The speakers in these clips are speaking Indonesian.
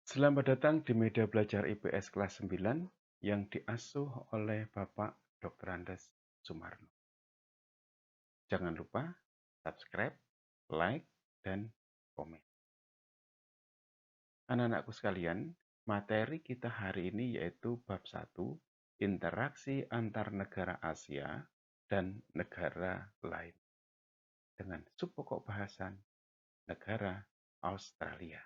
Selamat datang di media belajar IPS kelas 9 yang diasuh oleh Bapak Dr. Andes Sumarno. Jangan lupa subscribe, like, dan komen. Anak-anakku sekalian, materi kita hari ini yaitu bab 1, interaksi antar negara Asia dan negara lain. Dengan subpokok bahasan negara Australia.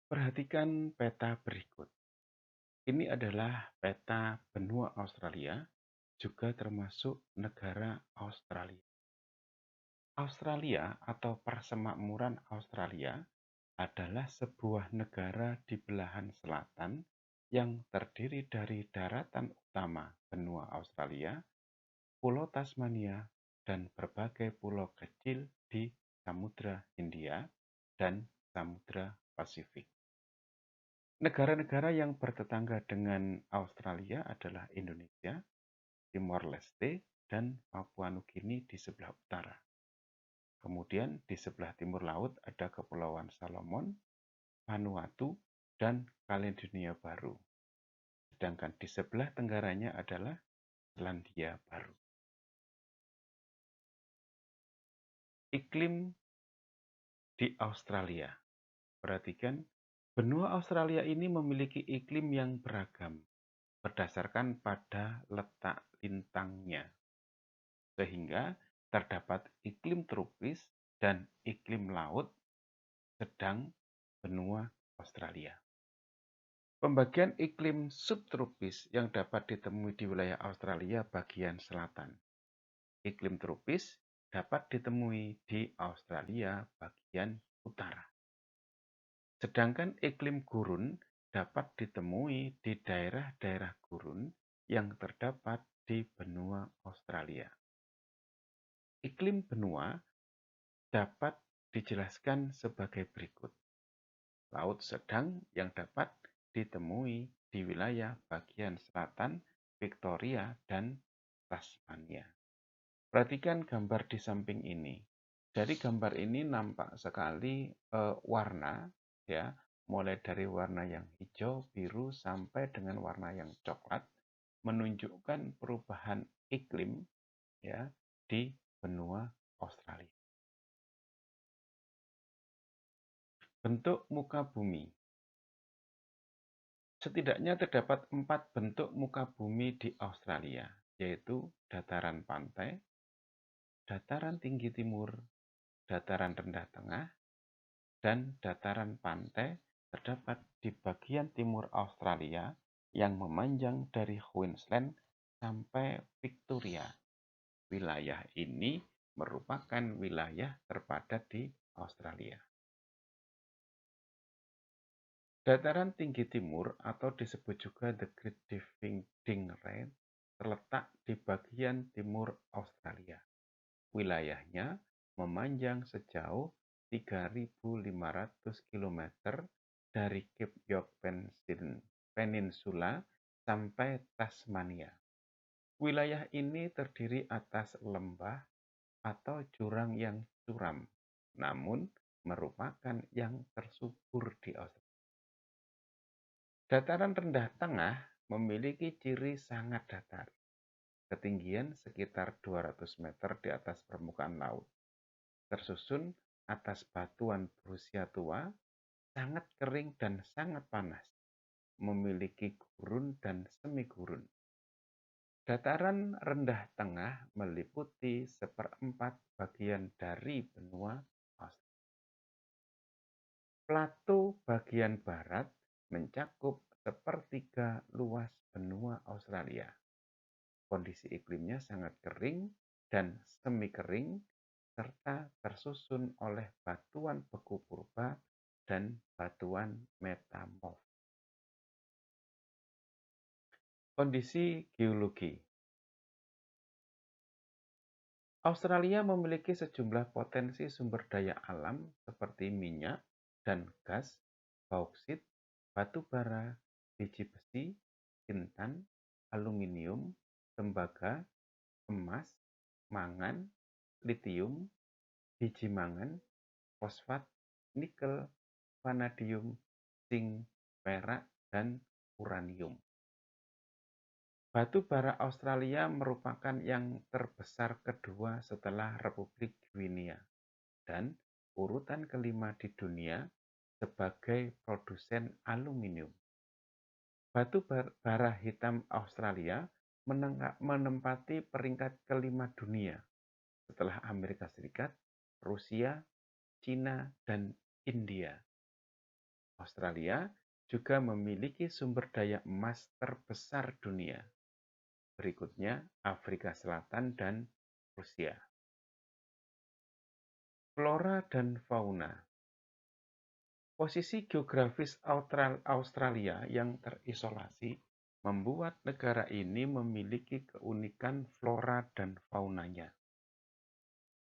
Perhatikan peta berikut. Ini adalah peta benua Australia, juga termasuk negara Australia. Australia atau Persemakmuran Australia adalah sebuah negara di belahan selatan yang terdiri dari daratan utama benua Australia, Pulau Tasmania, dan berbagai pulau kecil di Samudra Hindia dan Samudra Pasifik. Negara-negara yang bertetangga dengan Australia adalah Indonesia, Timor Leste, dan Papua Nugini di sebelah utara. Kemudian di sebelah timur laut ada Kepulauan Salomon, Vanuatu, dan Kaledonia Baru. Sedangkan di sebelah tenggaranya adalah Selandia Baru. Iklim di Australia. Perhatikan, benua Australia ini memiliki iklim yang beragam berdasarkan pada letak lintangnya. Sehingga terdapat iklim tropis dan iklim laut sedang benua Australia. Pembagian iklim subtropis yang dapat ditemui di wilayah Australia bagian selatan. Iklim tropis dapat ditemui di Australia bagian utara. Sedangkan iklim gurun dapat ditemui di daerah-daerah gurun yang terdapat di benua Australia. Iklim benua dapat dijelaskan sebagai berikut. Laut sedang yang dapat ditemui di wilayah bagian selatan Victoria dan Tasmania. Perhatikan gambar di samping ini. Dari gambar ini nampak sekali warna, ya, mulai dari warna yang hijau, biru sampai dengan warna yang coklat, menunjukkan perubahan iklim, ya, di benua Australia. Bentuk muka bumi. Setidaknya terdapat 4 bentuk muka bumi di Australia, yaitu dataran pantai, dataran tinggi timur, dataran rendah tengah, dan dataran pantai terdapat di bagian timur Australia yang memanjang dari Queensland sampai Victoria. Wilayah ini merupakan wilayah terpadat di Australia. Dataran tinggi timur atau disebut juga The Great Dividing Range terletak di bagian timur Australia. Wilayahnya memanjang sejauh 3.500 km dari Cape York Peninsula sampai Tasmania. Wilayah ini terdiri atas lembah atau jurang yang curam, namun merupakan yang tersubur di Australia. Dataran rendah tengah memiliki ciri sangat datar, ketinggian sekitar 200 meter di atas permukaan laut, tersusun atas batuan berusia tua, sangat kering dan sangat panas, memiliki gurun dan semi gurun. Dataran rendah tengah meliputi 1/4 bagian dari benua Australia. Plato bagian barat mencakup 1/3 luas benua Australia. Kondisi iklimnya sangat kering dan semi kering serta tersusun oleh batuan beku purba dan batuan metamorf. Kondisi geologi. Australia memiliki sejumlah potensi sumber daya alam seperti minyak dan gas, bauksit, batu bara, biji besi, intan, aluminium, tembaga, emas, mangan, litium, biji mangan, fosfat, nikel, vanadium, zinc, perak, dan uranium. Batu bara Australia merupakan yang terbesar kedua setelah Republik Guinea dan urutan kelima di dunia sebagai produsen aluminium. Batu bara hitam Australia menempati peringkat kelima dunia setelah Amerika Serikat, Rusia, Cina, dan India. Australia juga memiliki sumber daya emas terbesar dunia. Berikutnya Afrika Selatan dan Rusia. Flora dan fauna. Posisi geografis Australia yang terisolasi membuat negara ini memiliki keunikan flora dan faunanya.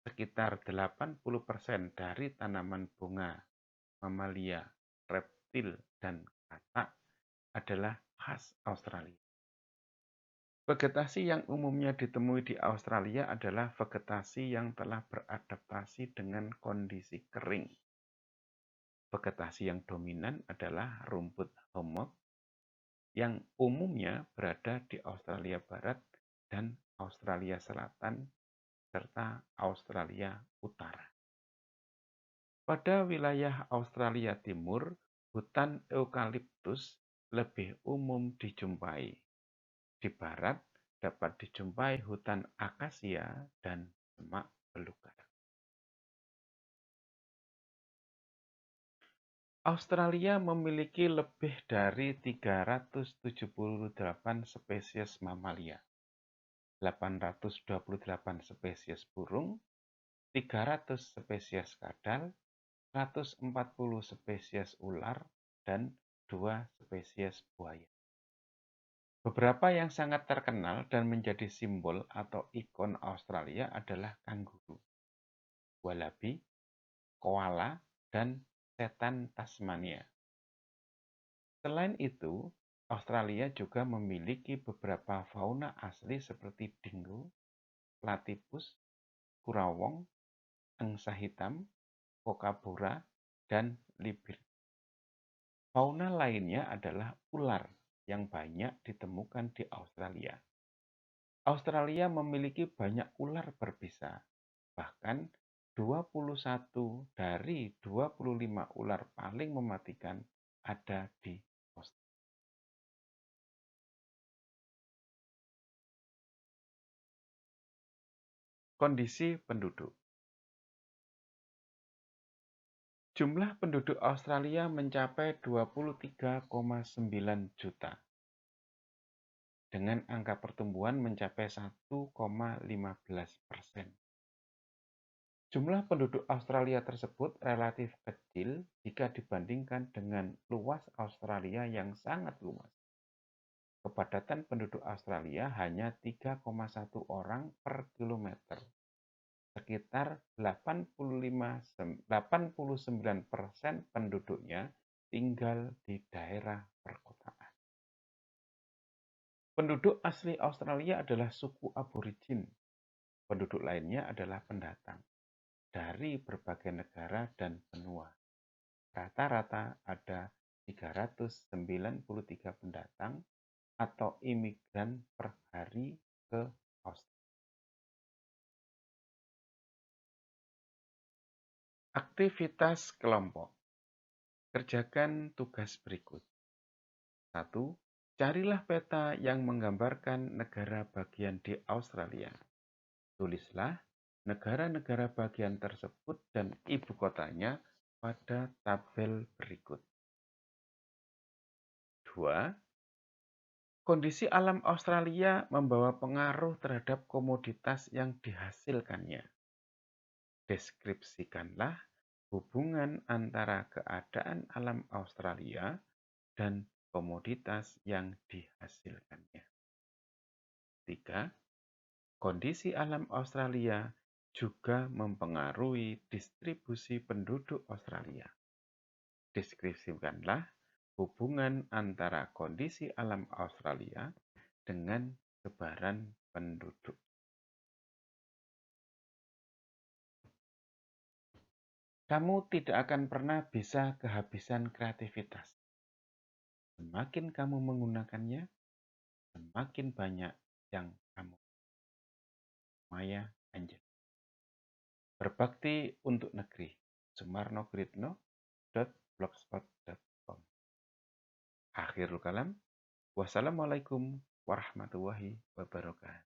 Sekitar 80% dari tanaman bunga, mamalia, reptil, dan katak adalah khas Australia. Vegetasi yang umumnya ditemui di Australia adalah vegetasi yang telah beradaptasi dengan kondisi kering. Vegetasi yang dominan adalah rumput hummock yang umumnya berada di Australia Barat dan Australia Selatan serta Australia Utara. Pada wilayah Australia Timur, hutan eukaliptus lebih umum dijumpai. Di barat dapat dijumpai hutan akasia dan semak belukar. Australia memiliki lebih dari 378 spesies mamalia, 828 spesies burung, 300 spesies kadal, 140 spesies ular, dan 2 spesies buaya. Beberapa yang sangat terkenal dan menjadi simbol atau ikon Australia adalah kanguru, wallaby, koala, dan setan Tasmania. Selain itu, Australia juga memiliki beberapa fauna asli seperti dingo, platypus, kurawong, angsa hitam, kookaburra, dan libir. Fauna lainnya adalah ular yang banyak ditemukan di Australia. Australia memiliki banyak ular berbisa, bahkan 21 dari 25 ular paling mematikan ada di Australia. Kondisi penduduk. Jumlah penduduk Australia mencapai 23,9 juta, dengan angka pertumbuhan mencapai 1,15%. Jumlah penduduk Australia tersebut relatif kecil jika dibandingkan dengan luas Australia yang sangat luas. Kepadatan penduduk Australia hanya 3,1 orang per kilometer. Sekitar 89% penduduknya tinggal di daerah perkotaan. Penduduk asli Australia adalah suku aborigin. Penduduk lainnya adalah pendatang dari berbagai negara dan benua. Rata-rata ada 393 pendatang atau imigran per hari ke Australia. Aktivitas kelompok. Kerjakan tugas berikut. 1. Carilah peta yang menggambarkan negara bagian di Australia. Tulislah negara-negara bagian tersebut dan ibu kotanya pada tabel berikut. 2. Kondisi alam Australia membawa pengaruh terhadap komoditas yang dihasilkannya. Deskripsikanlah hubungan antara keadaan alam Australia dan komoditas yang dihasilkannya. 3. Kondisi alam Australia juga mempengaruhi distribusi penduduk Australia. Deskripsikanlah hubungan antara kondisi alam Australia dengan sebaran penduduk. Kamu tidak akan pernah bisa kehabisan kreativitas. Semakin kamu menggunakannya, semakin banyak yang kamu. Maya Anjali. Berbakti untuk negeri. sumarnogritno.blogspot.com. Akhirul kalam. Wassalamualaikum warahmatullahi wabarakatuh.